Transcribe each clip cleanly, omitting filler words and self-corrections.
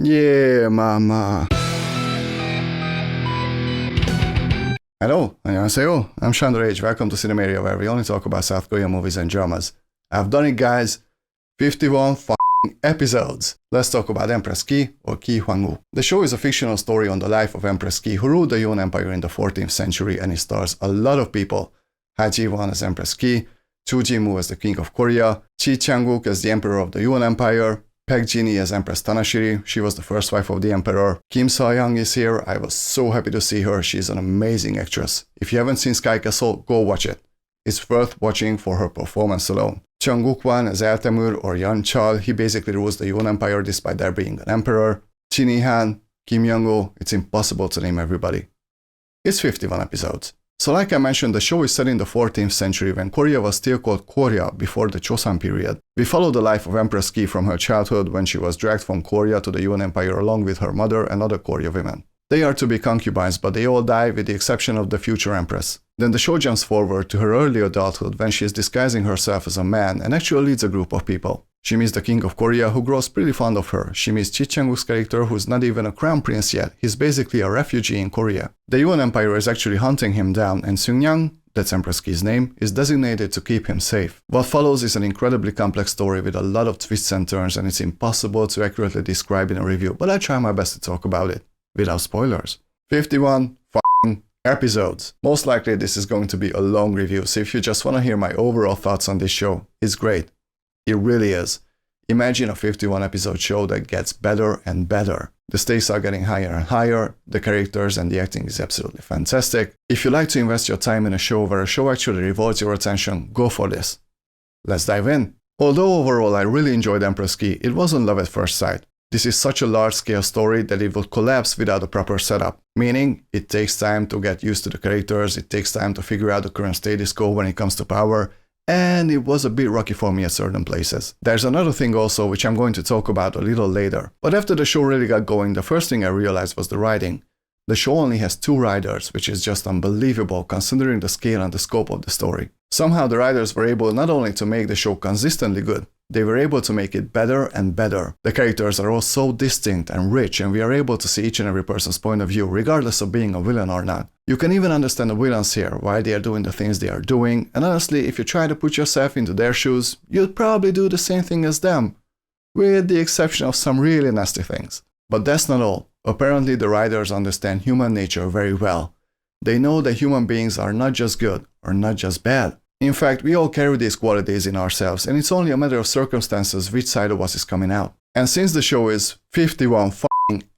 Yeah, mama. Hello, 안녕하세요. I'm Shandorage. Welcome to Cinemarea, where we only talk about South Korean movies and dramas. I've done it, guys. 51 episodes. Let's talk about Empress Ki, or Ki Hwang-woo. The show is a fictional story on the life of Empress Ki, who ruled the Joseon Empire in the 14th century, and it stars a lot of people. Ji Ji-won as Empress Ki, Joo Jin-mo as the King of Korea, Chang-wook as the Emperor of the Joseon Empire, Baek Jin-hee as Empress Tanashiri, she was the first wife of the Emperor. Seo-hyung is here, I was so happy to see her, she's an amazing actress. If you haven't seen Sky Castle, go watch it. It's worth watching for her performance alone. Jin Kuk-hwan as Temur or Yan Chal, he basically rules the Joseon Empire despite there being an emperor. Jin Yi-han, Kim Young-woo, it's impossible to name everybody. It's 51 episodes. So like I mentioned, the show is set in the 14th century when Korea was still called Korea before the Joseon period. We follow the life of Empress Ki from her childhood when she was dragged from Korea to the Joseon Empire along with her mother and other Korea women. They are to be concubines, but they all die with the exception of the future empress. Then the show jumps forward to her early adulthood when she is disguising herself as a man and actually leads a group of people. She meets the King of Korea, who grows pretty fond of her. She meets Chang-wook's character, who's not even a crown prince yet. He's basically a refugee in Korea. The Joseon Empire is actually hunting him down, and Seung-young, that's Empress Ki's name, is designated to keep him safe. What follows is an incredibly complex story with a lot of twists and turns, and it's impossible to accurately describe in a review, but I try my best to talk about it, without spoilers. 51 episodes. Most likely this is going to be a long review, so if you just want to hear my overall thoughts on this show, it's great. It really is. Imagine a 51 episode show that gets better and better. The stakes are getting higher and higher, the characters and the acting is absolutely fantastic. If you like to invest your time in a show where a show actually rewards your attention, go for this. Let's dive in. Although overall I really enjoyed Empress Ki, it wasn't love at first sight. This is such a large-scale story that it would collapse without a proper setup, meaning it takes time to get used to the characters, it takes time to figure out the current status quo when it comes to power, and it was a bit rocky for me at certain places. There's another thing also which I'm going to talk about a little later, but after the show really got going, the first thing I realized was the writing. The show only has 2 writers, which is just unbelievable considering the scale and the scope of the story. Somehow the writers were able not only to make the show consistently good, they were able to make it better and better. The characters are all so distinct and rich, and we are able to see each and every person's point of view, regardless of being a villain or not. You can even understand the villains here, why they are doing the things they are doing, and honestly, if you try to put yourself into their shoes, you'd probably do the same thing as them, with the exception of some really nasty things. But that's not all. Apparently the writers understand human nature very well. They know that human beings are not just good, or not just bad. In fact, we all carry these qualities in ourselves, and it's only a matter of circumstances which side of us is coming out. And since the show is 51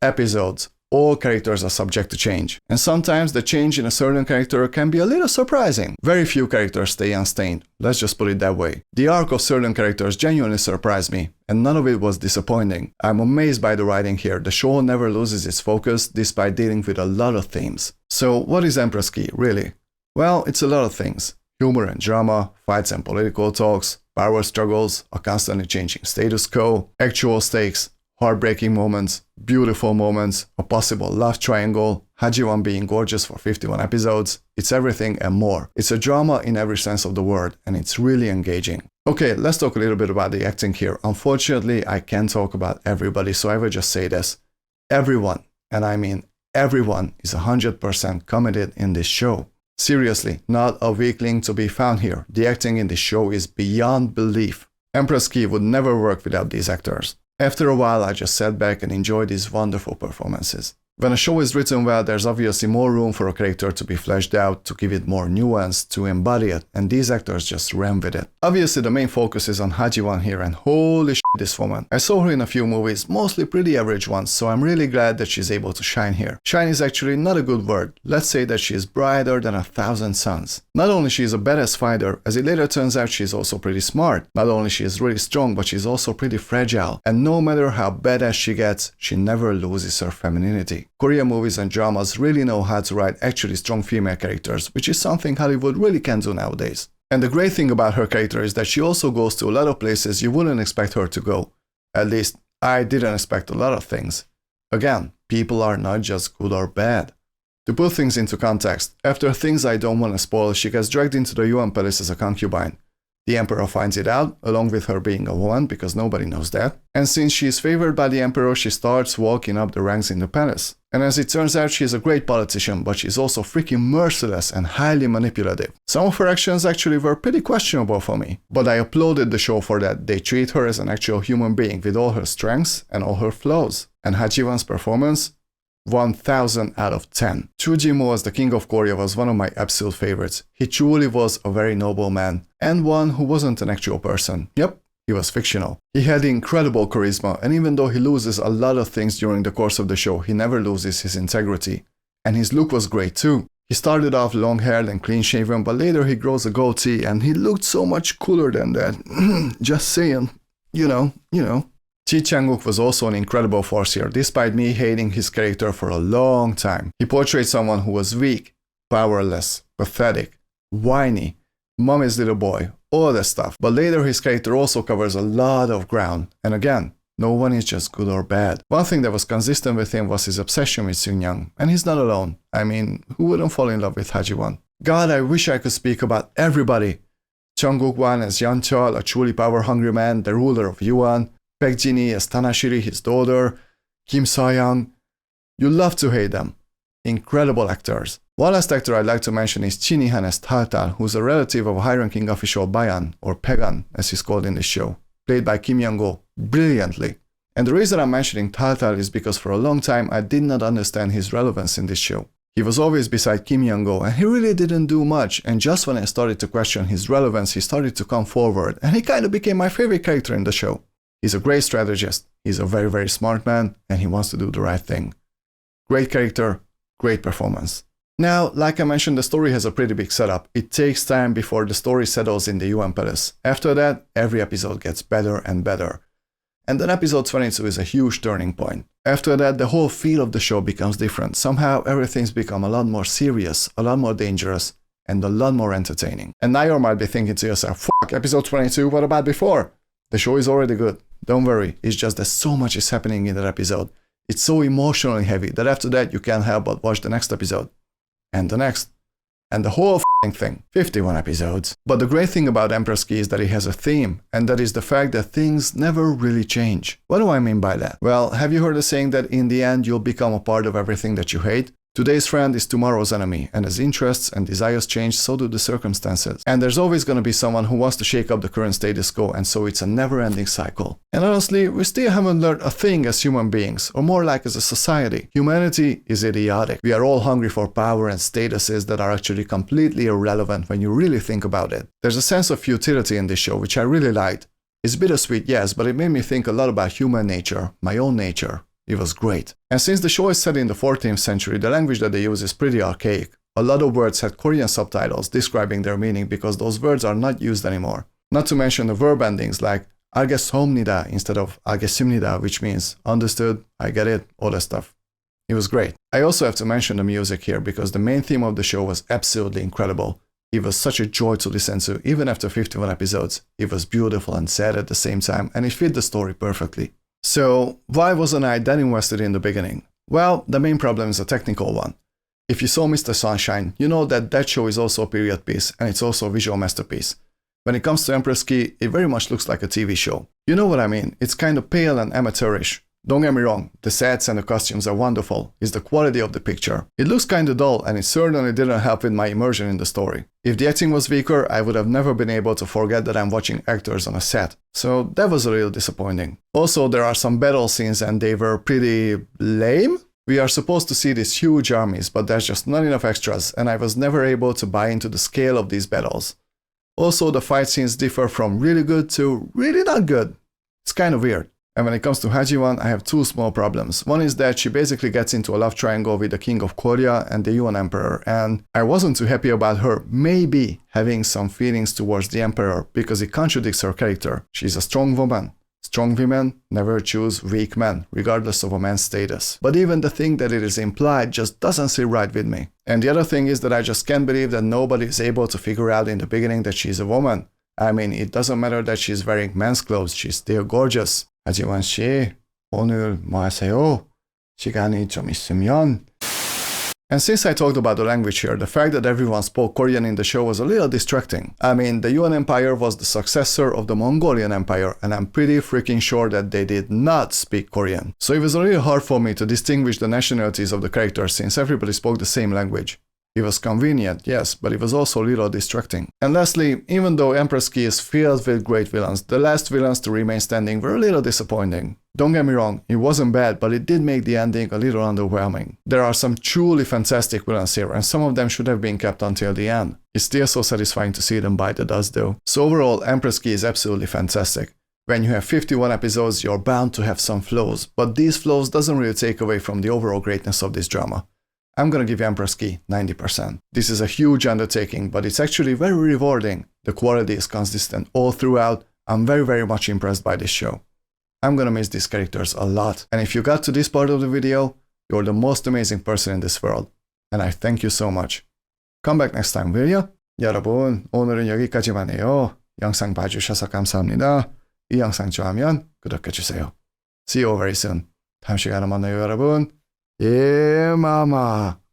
episodes, all characters are subject to change. And sometimes the change in a certain character can be a little surprising. Very few characters stay unstained, let's just put it that way. The arc of certain characters genuinely surprised me, and none of it was disappointing. I'm amazed by the writing here. The show never loses its focus despite dealing with a lot of themes. So what is Empress Ki, really? Well, it's a lot of things. Humor and drama, fights and political talks, power struggles, a constantly changing status quo, actual stakes, heartbreaking moments, beautiful moments, a possible love triangle, Ji-won being gorgeous for 51 episodes. It's everything and more. It's a drama in every sense of the word, and it's really engaging. Okay, let's talk a little bit about the acting here. Unfortunately, I can't talk about everybody, so I will just say this. Everyone, and I mean everyone, is 100% committed in this show. Seriously, not a weakling to be found here. The acting in this show is beyond belief. Empress Ki would never work without these actors. After a while, I just sat back and enjoyed these wonderful performances. When a show is written well, there's obviously more room for a character to be fleshed out, to give it more nuance, to embody it, and these actors just ran with it. Obviously, the main focus is on Ji-won here, and holy shit, this woman. I saw her in a few movies, mostly pretty average ones, so I'm really glad that she's able to shine here. Shine is actually not a good word. Let's say that she is brighter than 1,000 suns. Not only she is a badass fighter, as it later turns out she is also pretty smart. Not only she is really strong, but she's also pretty fragile. And no matter how badass she gets, she never loses her femininity. Korean movies and dramas really know how to write actually strong female characters, which is something Hollywood really can do nowadays. And the great thing about her character is that she also goes to a lot of places you wouldn't expect her to go. At least, I didn't expect a lot of things. Again, people are not just good or bad. To put things into context, after things I don't want to spoil, she gets dragged into the Yuan Palace as a concubine. The Emperor finds it out, along with her being a woman, because nobody knows that. And since she is favored by the Emperor, she starts walking up the ranks in the palace. And as it turns out, she is a great politician, but she's also freaking merciless and highly manipulative. Some of her actions actually were pretty questionable for me, but I applauded the show for that. They treat her as an actual human being with all her strengths and all her flaws. And Ha Ji-won's performance? 1000 out of 10. Joo Jin-mo as the King of Korea was one of my absolute favorites. He truly was a very noble man, and one who wasn't an actual person. Yep, he was fictional. He had incredible charisma, and even though he loses a lot of things during the course of the show, he never loses his integrity. And his look was great too. He started off long-haired and clean-shaven, but later he grows a goatee, and he looked so much cooler than that. Just saying. You know. Chang-wook was also an incredible force here, despite me hating his character for a long time. He portrayed someone who was weak, powerless, pathetic, whiny, mommy's little boy, all that stuff. But later his character also covers a lot of ground. And again, no one is just good or bad. One thing that was consistent with him was his obsession with Seo-hyung. And he's not alone. I mean, who wouldn't fall in love with Ha Ji-won? God, I wish I could speak about everybody. Jang Kuk-hwan as Yeon Chol, a truly power-hungry man, the ruler of Yuan. Baek Jin-hee as Tanashiri, his daughter, Kim Seo-hyung. You love to hate them. Incredible actors. One last actor I'd like to mention is Jin Yi-han as Tal, who's a relative of a high-ranking official Bayan, or Pagan, as he's called in the show, played by Kim Young-go brilliantly. And the reason I'm mentioning Tal is because for a long time I did not understand his relevance in this show. He was always beside Kim Young-go, and he really didn't do much, and just when I started to question his relevance, he started to come forward, and he kind of became my favorite character in the show. He's a great strategist, he's a very, very smart man, and he wants to do the right thing. Great character, great performance. Now, like I mentioned, the story has a pretty big setup. It takes time before the story settles in the UN Palace. After that, every episode gets better and better. And then episode 22 is a huge turning point. After that, the whole feel of the show becomes different. Somehow, everything's become a lot more serious, a lot more dangerous, and a lot more entertaining. And now you might be thinking to yourself, fuck, episode 22, what about before? The show is already good. Don't worry, it's just that so much is happening in that episode. It's so emotionally heavy that after that you can't help but watch the next episode. And the next. And the whole thing. 51 episodes. But the great thing about Empress Ki is that it has a theme, and that is the fact that things never really change. What do I mean by that? Well, have you heard the saying that in the end you'll become a part of everything that you hate? Today's friend is tomorrow's enemy, and as interests and desires change, so do the circumstances. And there's always going to be someone who wants to shake up the current status quo, and so it's a never-ending cycle. And honestly, we still haven't learned a thing as human beings, or more like as a society. Humanity is idiotic. We are all hungry for power and statuses that are actually completely irrelevant when you really think about it. There's a sense of futility in this show, which I really liked. It's bittersweet, yes, but it made me think a lot about human nature, my own nature. It was great. And since the show is set in the 14th century, the language that they use is pretty archaic. A lot of words had Korean subtitles describing their meaning because those words are not used anymore. Not to mention the verb endings like 알겠습니다 instead of 알겠습니다, which means understood, I get it, all that stuff. It was great. I also have to mention the music here because the main theme of the show was absolutely incredible. It was such a joy to listen to, even after 51 episodes. It was beautiful and sad at the same time, and it fit the story perfectly. So, why wasn't I that invested in the beginning? Well, the main problem is a technical one. If you saw Mr. Sunshine, you know that that show is also a period piece, and it's also a visual masterpiece. When it comes to Empress Ki, it very much looks like a TV show. You know what I mean? It's kind of pale and amateurish. Don't get me wrong, the sets and the costumes are wonderful. It's the quality of the picture. It looks kinda dull, and it certainly didn't help with my immersion in the story. If the acting was weaker, I would have never been able to forget that I'm watching actors on a set. So that was a little disappointing. Also, there are some battle scenes and they were pretty lame. We are supposed to see these huge armies, but there's just not enough extras, and I was never able to buy into the scale of these battles. Also, the fight scenes differ from really good to really not good. It's kind of weird. And when it comes to Ha Ji-won, I have two small problems. One is that she basically gets into a love triangle with the King of Korea and the Yuan Emperor, and I wasn't too happy about her maybe having some feelings towards the Emperor because it contradicts her character. She's a strong woman. Strong women never choose weak men, regardless of a man's status. But even the thing that it is implied just doesn't sit right with me. And the other thing is that I just can't believe that nobody is able to figure out in the beginning that she's a woman. I mean, it doesn't matter that she's wearing men's clothes, she's still gorgeous. 하지원 씨, 오늘 뭐 하세요? 시간이 좀 있으면 And since I talked about the language here, the fact that everyone spoke Korean in the show was a little distracting. I mean, the Yuan Empire was the successor of the Mongolian Empire, and I'm pretty freaking sure that they did not speak Korean. So it was really hard for me to distinguish the nationalities of the characters since everybody spoke the same language. It was convenient, yes, but it was also a little distracting. And lastly, even though Empress Ki is filled with great villains, the last villains to remain standing were a little disappointing. Don't get me wrong, it wasn't bad, but it did make the ending a little underwhelming. There are some truly fantastic villains here, and some of them should have been kept until the end. It's still so satisfying to see them bite the dust though. So overall, Empress Ki is absolutely fantastic. When you have 51 episodes, you're bound to have some flaws, but these flaws doesn't really take away from the overall greatness of this drama. I'm gonna give Empress Ki 90%. This is a huge undertaking, but it's actually very rewarding. The quality is consistent all throughout. I'm very much impressed by this show. I'm gonna miss these characters a lot. And if you got to this part of the video, you're the most amazing person in this world. And I thank you so much. Come back next time, will ya? 여러분, 오늘은 여기까지만 해요. 영상 봐주셔서 감사합니다. 이 영상 좋아하면 구독해주세요. See you very soon. 다음 시간에 만나요, 여러분. 예, 마마.